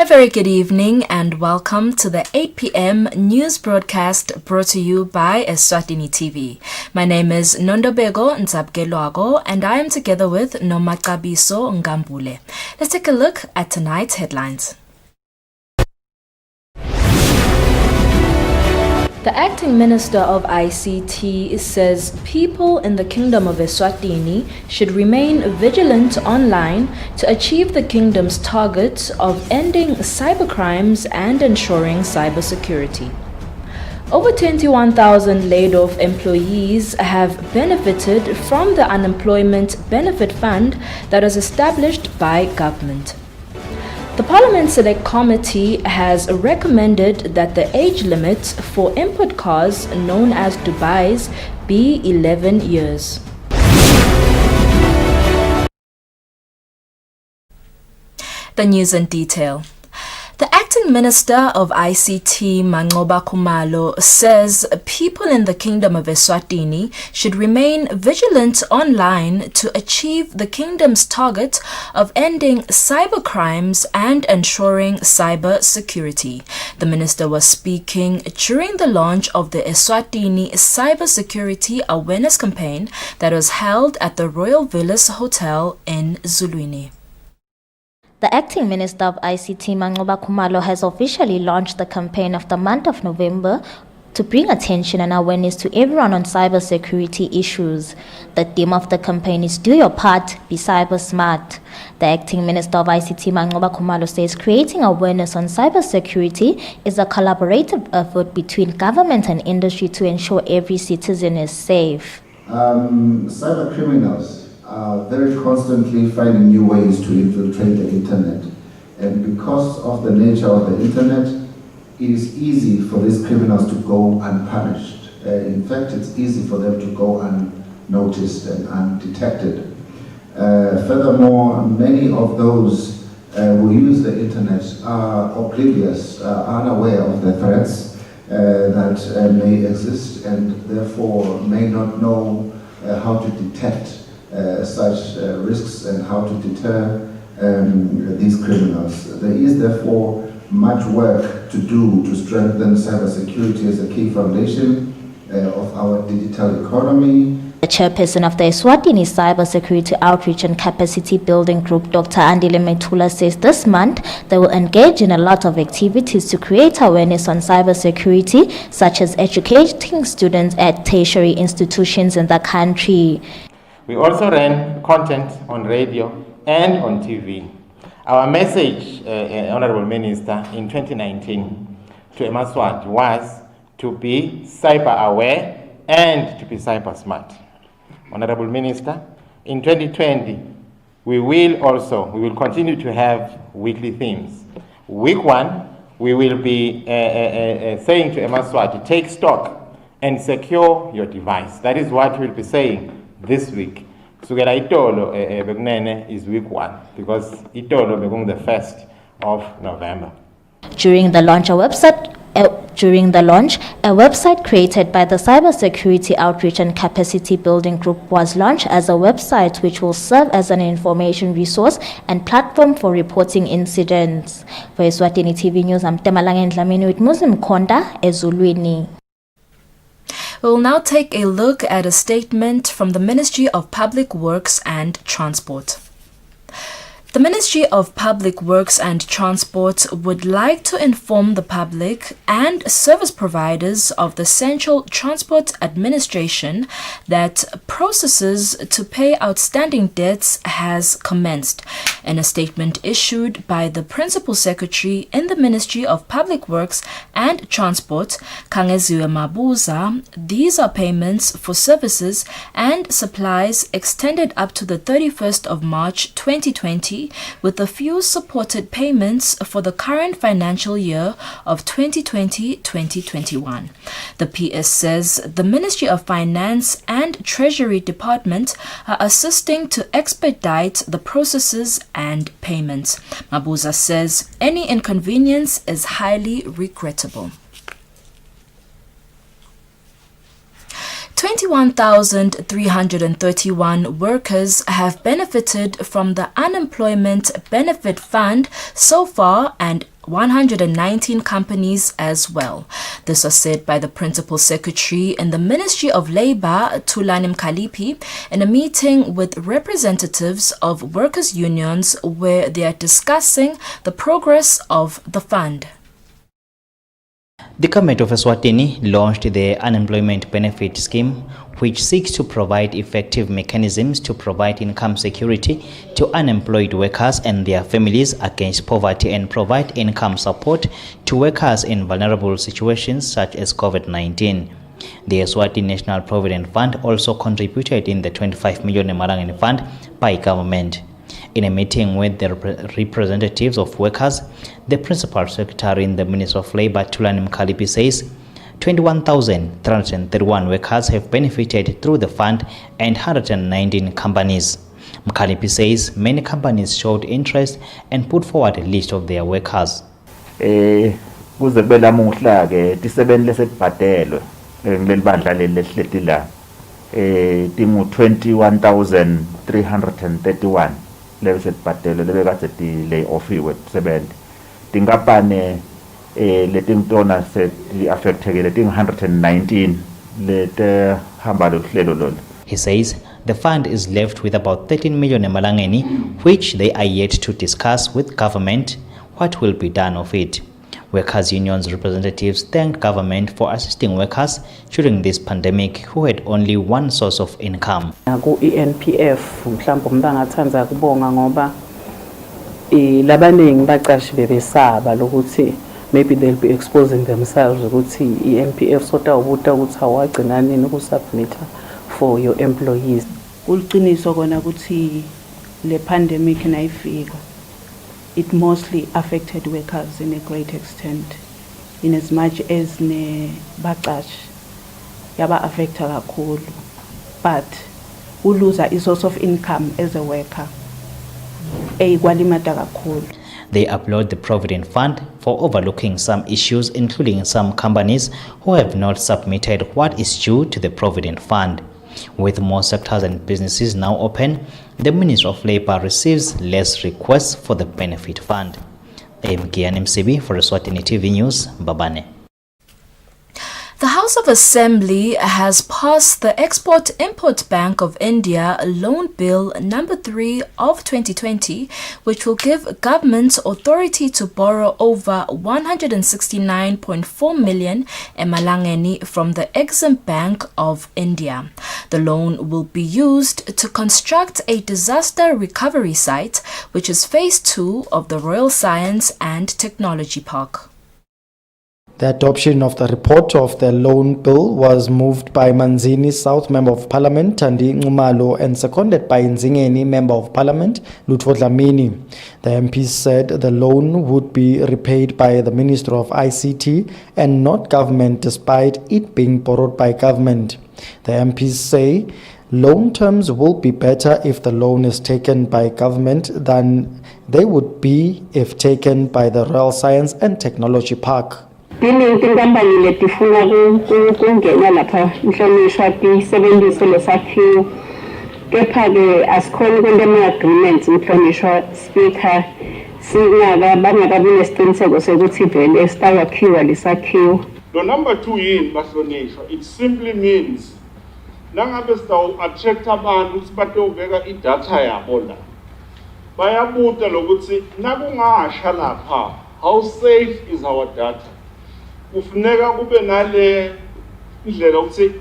very good evening and welcome to the 8 p.m. news broadcast brought to you by Eswatini TV. My name is Nondobego Ntsabgelwago and I am together with Nomakabiso Ngambule. Let's take a look at tonight's headlines. The acting minister of ICT says people in the Kingdom of Eswatini should remain vigilant online to achieve the kingdom's target of ending cybercrimes and ensuring cybersecurity. Over 21,000 laid-off employees have benefited from the Unemployment Benefit Fund that was established by government. The Parliament Select Committee has recommended that the age limit for import cars known as Dubais be 11 years. The news in detail. The acting minister of ICT, Manqoba Khumalo, says people in the Kingdom of Eswatini should remain vigilant online to achieve the kingdom's target of ending cybercrimes and ensuring cyber security. The minister was speaking during the launch of the Eswatini Cybersecurity Awareness Campaign that was held at the Royal Villas Hotel in Zulwini. The acting minister of ICT, Manqoba Khumalo, has officially launched the campaign of the month of November to bring attention and awareness to everyone on cybersecurity issues. The theme of the campaign is Do Your Part, Be Cyber Smart. The acting minister of ICT, Manqoba Khumalo, says creating awareness on cybersecurity is a collaborative effort between government and industry to ensure every citizen is safe. Cyber criminals are very constantly finding new ways to infiltrate the internet. And because of the nature of the internet, it is easy for these criminals to go unpunished. In fact, it's easy for them to go unnoticed and undetected. Furthermore, many of those who use the internet are oblivious, are unaware of the threats that may exist and therefore may not know how to detect such risks and how to deter these criminals. There is therefore much work to do to strengthen cybersecurity as a key foundation of our digital economy. The chairperson of the Eswatini Cybersecurity Outreach and Capacity Building Group, Dr. Andile Metula, says this month they will engage in a lot of activities to create awareness on cybersecurity, such as educating students at tertiary institutions in the country. We also ran content on radio and on TV. Our message, Honorable Minister, in 2019 to Eswatini was to be cyber aware and to be cyber smart. Honorable Minister, in 2020, we will continue to have weekly themes. Week 1, we will be saying to Eswatini, take stock and secure your device. That is what we'll be saying this week. Sukela itolo bekunene is week 1 because itolo bekung the 1st of November. During the launch, a website created by the Cybersecurity Outreach and Capacity Building Group was launched as a website which will serve as an information resource and platform for reporting incidents. For Eswatini TV News, I'm Temalange Ndlamini with Muslim Konda, Ezulwini. We'll now take a look at a statement from the Ministry of Public Works and Transport. The Ministry of Public Works and Transport would like to inform the public and service providers of the Central Transport Administration that processes to pay outstanding debts has commenced. In a statement issued by the Principal Secretary in the Ministry of Public Works and Transport, Kangeziwe Mabuza, these are payments for services and supplies extended up to the 31st of March 2020, with a few supported payments for the current financial year of 2020-2021. The PS says the Ministry of Finance and Treasury Department are assisting to expedite the processes and payments. Mabuza says any inconvenience is highly regrettable. 21,331 workers have benefited from the Unemployment Benefit Fund so far, and 119 companies as well. This was said by the Principal Secretary in the Ministry of Labour, Thulani Mkhaliphi, in a meeting with representatives of workers' unions where they are discussing the progress of the fund. The government of Eswatini launched the Unemployment Benefit Scheme, which seeks to provide effective mechanisms to provide income security to unemployed workers and their families against poverty and provide income support to workers in vulnerable situations such as COVID-19. The Eswatini National Provident Fund also contributed in the 25 million Emalangeni fund by government. In a meeting with the representatives of workers, the Principal Secretary in the Ministry of Labour, Thulani Mkhaliphi, says 21,331 workers have benefited through the fund and 119 companies. Mkhaliphi says many companies showed interest and put forward a list of their workers. Kuze kube lamuhla ke tisebeni lesibhadelwe ngileli bandla lelihleti la tingu 21,331 lebesibhadelwe lebekade di lay offiwe sebenzi tingapane letingtona se affectekile ting 119 lete hamba lohlelo lolu. He says the fund is left with about 13 million Emalangeni, which they are yet to discuss with government what will be done of it. Workers' unions representatives thanked government for assisting workers during this pandemic who had only one source of income. NPF mhlawumbe ngibangathanza kubonga ngoba labaningi baqashi bebesaba lokuthi maybe they'll be exposing themselves ukuthi NPF sota ubuta ukuthi awagcina nini ukusubmita for your employees. Kuliqiniso kona ukuthi le pandemic nayifika it mostly affected workers in a great extent, in as much as ne baqashi yaba affecta kakhulu, but who lose a source of income as a worker kwalimata kakhulu. They applaud the Provident Fund for overlooking some issues, including some companies who have not submitted what is due to the Provident Fund. With more sectors and businesses now open, the Ministry of Labour receives less requests for the Benefit Fund. I am Kian MCB for Eswatini TV News, Babane. The House of Assembly has passed the Export-Import Bank of India Loan Bill number 3 of 2020, which will give government authority to borrow over 169.4 million Emalangeni from the Exim Bank of India. The loan will be used to construct a disaster recovery site, which is phase 2 of the Royal Science and Technology Park. The adoption of the report of the loan bill was moved by Manzini South Member of Parliament Tandi Ngumalo and seconded by Nzingeni Member of Parliament Lutfo Dlamini. The MPs said the loan would be repaid by the Minister of ICT and not government, despite it being borrowed by government. The MPs say loan terms will be better if the loan is taken by government than they would be if taken by the Royal Science and Technology Park. Tinkampani letifuna kungena lapha inhlonishwa tisebenzise lesakhiwo kepha-ke asikhoni kwenta ama-agreements inhlonishwa speaker bangakabi nesiqiniseko sokuthi vele sitawakhiwa lesakhiwo. The number 2 yini bahlonishwa, it simply means nangabe sitawu-attract abantu ukuthi batobeka idatha yabo la bayabuta lokuthi nakungasha lapha, how safe is our data? Kufuneka kube nale indlela ukuthi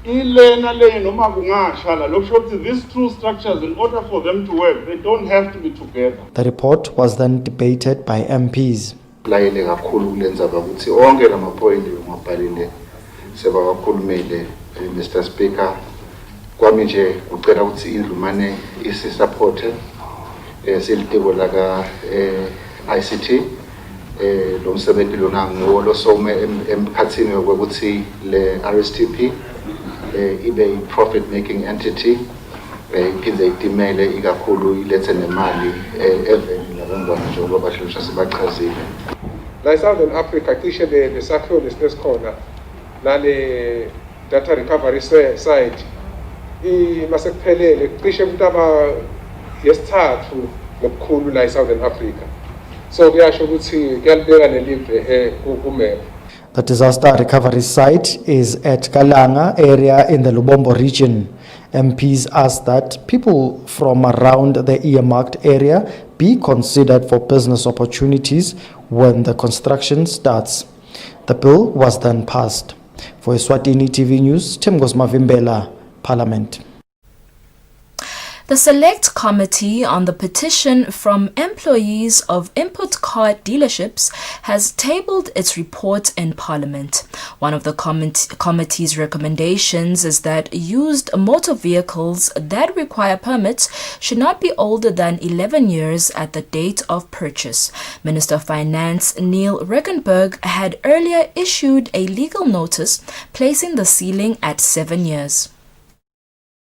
ilena le noma kungasha la lokusho ukuthi these two structures, in order for them to work, they don't have to be together. The report was then debated by MPs. Layele kakhulu kulenzaba ukuthi onke lamapoint ngibhalile seba kakhulumile Mr Speaker. Kwami nje ucela ukuthi indlumane isi-support silitiko laka ICT lo msebenzi lona ngiwo losome emkhathini yokuthi le RSTP ibe i-profit making entity iphinde itimele ikakhulu ilethe nemali eveni labantwana njengoba bahlushwa sebachazile. La Southern Africa cishe lesakhiwo lesikhona nale data recovery site masekuphelele cishe umntaba yesithathu ngokukhulu la Southern Africa. So kuyasho ukuthi kuyalibeka nelive kumele. The disaster recovery site is at Kalanga area in the Lubombo region. MPs asked that people from around the earmarked area be considered for business opportunities when the construction starts. The bill was then passed. For Eswatini TV News, Timgos Mavimbela, Parliament. The Select Committee on the petition from employees of import car dealerships has tabled its report in Parliament. One of the committee's recommendations is that used motor vehicles that require permits should not be older than 11 years at the date of purchase. Minister of Finance Neil Regenberg had earlier issued a legal notice placing the ceiling at 7 years.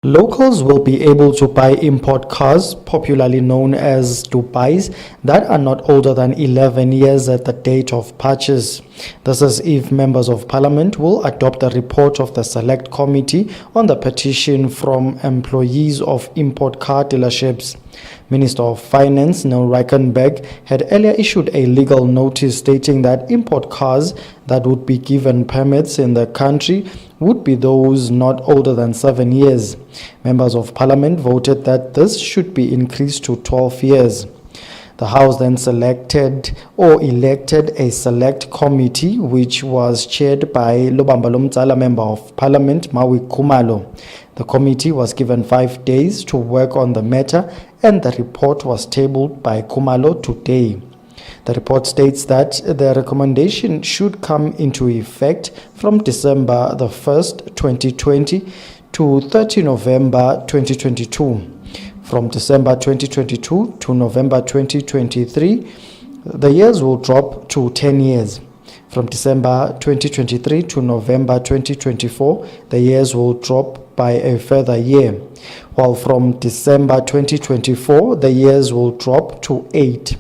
Locals will be able to buy import cars, popularly known as Dubais, that are not older than 11 years at the date of purchase. This is if members of parliament will adopt the report of the Select Committee on the petition from employees of import car dealerships. Minister of Finance Neil Reichenberg had earlier issued a legal notice stating that import cars that would be given permits in the country would be those not older than 7 years. Members of Parliament voted that this should be increased to 12 years. The House then elected a select committee which was chaired by Lobamba Lomtsala Member of Parliament Maui Kumalo. The committee was given 5 days to work on the matter and the report was tabled by Kumalo today. The report states that the recommendation should come into effect from December the 1st, 2020 to 30 November 2022. From December 2022 to November 2023, the years will drop to 10 years. From December 2023 to November 2024, the years will drop by a further year, while from December 2024, the years will drop to 8.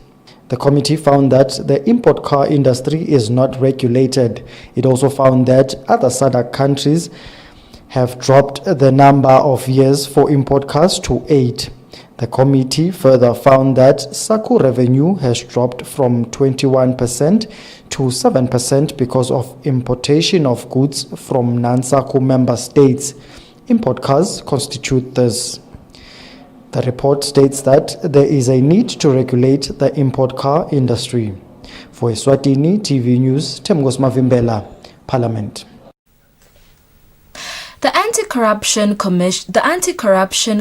The committee found that the import car industry is not regulated. It also found that other SADC countries have dropped the number of years for import cars to 8. The committee further found that SACU revenue has dropped from 21% to 7% because of importation of goods from non-SACU member states. Import cars constitute this. The report states that there is a need to regulate the import car industry. For Eswatini TV News, Temgos Mavimbela, Parliament. The Anti-Corruption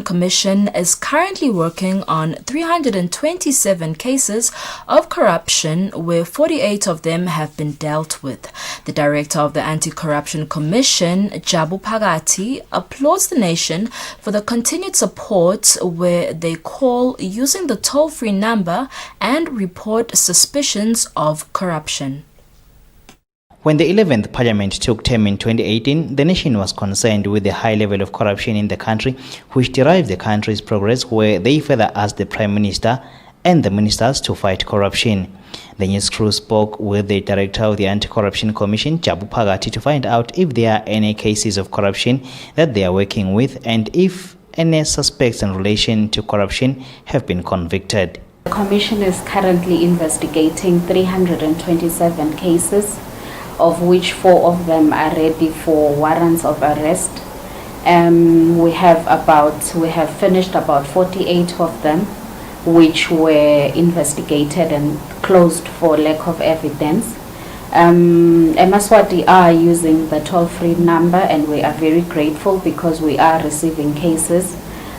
Commission is currently working on 327 cases of corruption where 48 of them have been dealt with. The director of the Anti-Corruption Commission, Jabu Phakathi, applauds the nation for the continued support where they call using the toll-free number and report suspicions of corruption. When the 11th Parliament took term in 2018, the nation was concerned with the high level of corruption in the country, which derived the country's progress, where they further asked the Prime Minister and the ministers to fight corruption. The news crew spoke with the director of the Anti-Corruption Commission, Jabu Phakathi, to find out if there are any cases of corruption that they are working with and if any suspects in relation to corruption have been convicted. The Commission is currently investigating 327 cases, of which 4 of them are ready for warrants of arrest. We have finished about 48 of them, which were investigated and closed for lack of evidence. Eswatini are using the toll-free number, and we are very grateful because we are receiving cases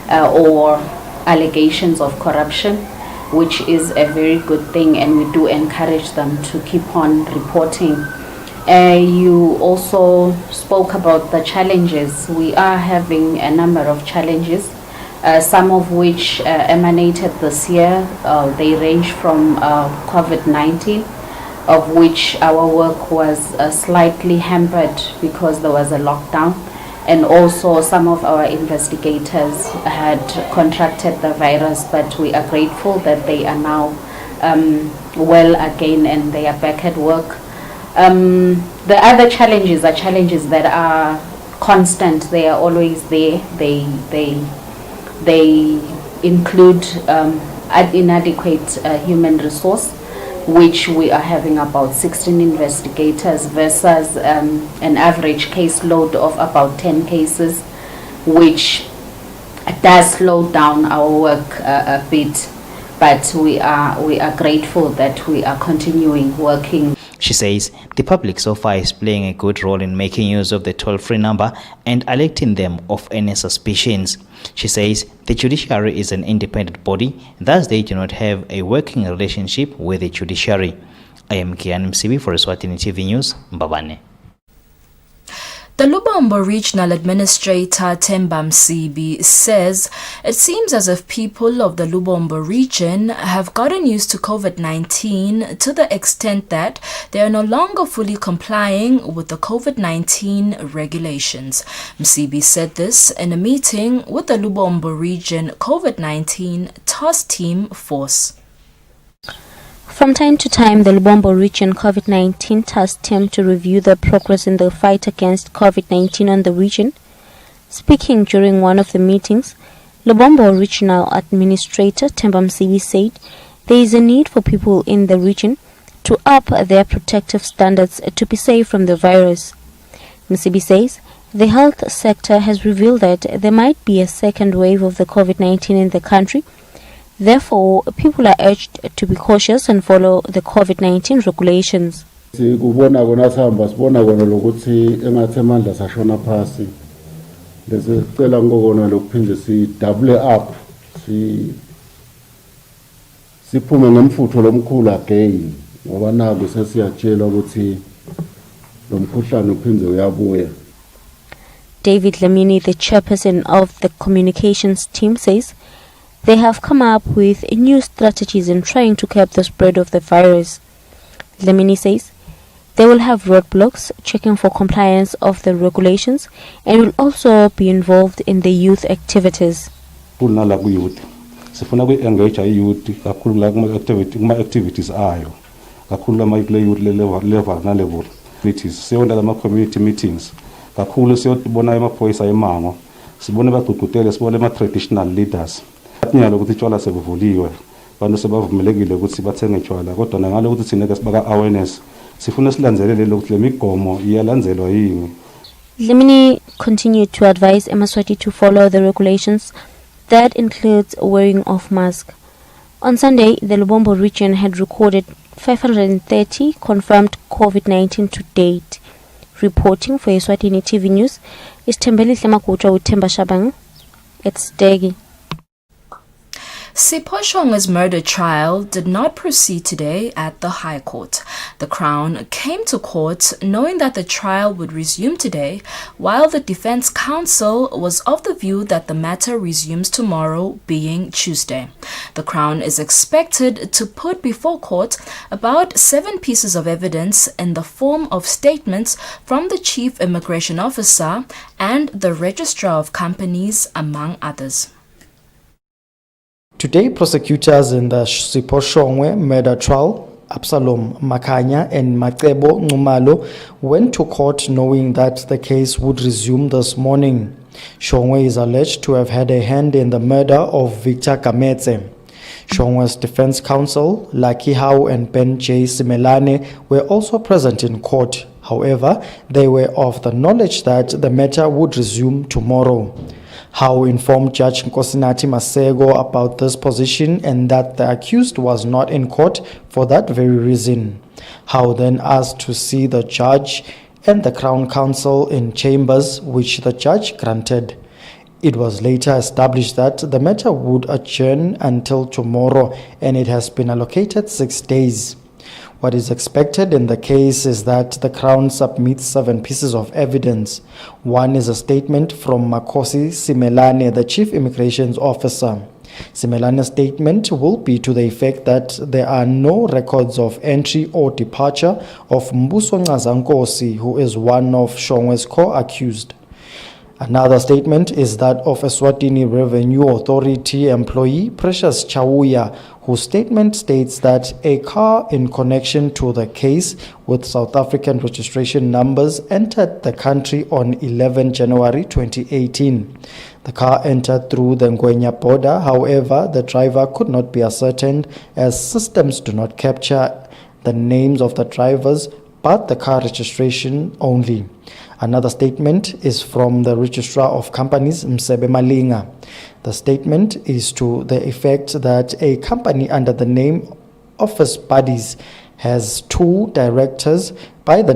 or allegations of corruption, which is a very good thing, and we do encourage them to keep on reporting. You also spoke about the challenges. We are having a number of challenges, some of which emanated this year. They range from COVID-19, of which our work was slightly hampered because there was a lockdown, and also some of our investigators had contracted the virus, but we are grateful that they are now well again and they are back at work. The other challenges are challenges that are constant. They are always there. They include inadequate human resource. which we are having about 16 investigators versus an average caseload of about 10 cases, which does slow down our work a bit, but we are grateful that we are continuing working. She says the public so far is playing a good role in making use of the toll-free number and alerting them of any suspicions. She says the judiciary is an independent body, thus they do not have a working relationship with the judiciary. I am Kian Msibi for Eswatini TV News, Mbabane. The Lubombo Regional Administrator Themba Msibi says it seems as if people of the Lubombo region have gotten used to COVID-19 to the extent that they are no longer fully complying with the COVID-19 regulations. Msibi said this in a meeting with the Lubombo Region COVID-19 Task Team Force. From time to time, the Lubombo Region COVID-19 Task Team to review the progress in the fight against COVID-19 on the region. Speaking during one of the meetings, Lubombo Regional Administrator Themba Msibi said there is a need for people in the region to up their protective standards to be safe from the virus. Msibi says the health sector has revealed that there might be a second wave of the COVID-19 in the country. Therefore, people are urged to be cautious and follow the COVID-19 regulations. Sikubona kona sihamba sibona kona lokuthi engathi amandla sashona phasi. Bese cela ngokona lokuphinde si double up siphume ngemfutho lomkhulu again ngoba naku sesiyatshela ukuthi lo mkhuhlane uphinde uyabuya. David Lamini, the chairperson of the communications team, says they have come up with new strategies in trying to curb the spread of the virus. Lamini says they will have roadblocks, checking for compliance of the regulations, and will also be involved in the youth activities. Sifuna ku-engage youth kakhulu la kuma-activities ayo kakhulu lama-youth level na-level activities siyonda lama-community meetings kakhulu siyobona amaphoyisa emango sibone bagqugqutele sibone ama-traditional leaders nyalo ukuthi tshwala sebuvuliwe abantu sebavumelekile ukuthi bathenge tshwala kodwa ngalo ukuthi thina ke sibaka awareness sifuna silanzelele ukuthi le migomo iyalandzelwa yini. Lamini continued to advise Eswatini to follow the regulations. That includes wearing of mask. On Sunday, the Lubombo region had recorded 530 confirmed COVID-19 to date. Reporting for Eswatini TV News is Tembeli Hlemakutra with Themba Shabang. It's Degi. Sipho Shongwe's murder trial did not proceed today at the High Court. The Crown came to court knowing that the trial would resume today, while the Defense Counsel was of the view that the matter resumes tomorrow, being Tuesday. The Crown is expected to put before court about 7 pieces of evidence in the form of statements from the Chief Immigration Officer and the Registrar of Companies, among others. Today, prosecutors in the Sipho Shongwe murder trial, Absalom Makanya and Macebo Nxumalo, went to court knowing that the case would resume this morning. Shongwe is alleged to have had a hand in the murder of Victor Kametse. Shongwe's defense counsel, Lucky Howe and Ben J. Simelane, were also present in court. However, they were of the knowledge that the matter would resume tomorrow. Howe informed Judge Nkosinathi Masego about this position and that the accused was not in court for that very reason. Howe then asked to see the judge and the Crown Counsel in chambers, which the judge granted. It was later established that the matter would adjourn until tomorrow, and it has been allocated 6 days. What is expected in the case is that the Crown submits 7 pieces of evidence. One is a statement from Makosi Simelane, the Chief Immigration Officer. Simelane's statement will be to the effect that there are no records of entry or departure of Mbuso Ngazankosi, who is one of Shongwe's co-accused. Another statement is that of Eswatini Revenue Authority employee Precious Chawuya, whose statement states that a car in connection to the case with South African registration numbers entered the country on 11 January 2018. The car entered through the Ngwenya border. However, the driver could not be ascertained as systems do not capture the names of the drivers but the car registration only. Another statement is from the Registrar of Companies, Msebe Malinga. The statement is to the effect that a company under the name Office Buddies has 2 directors by the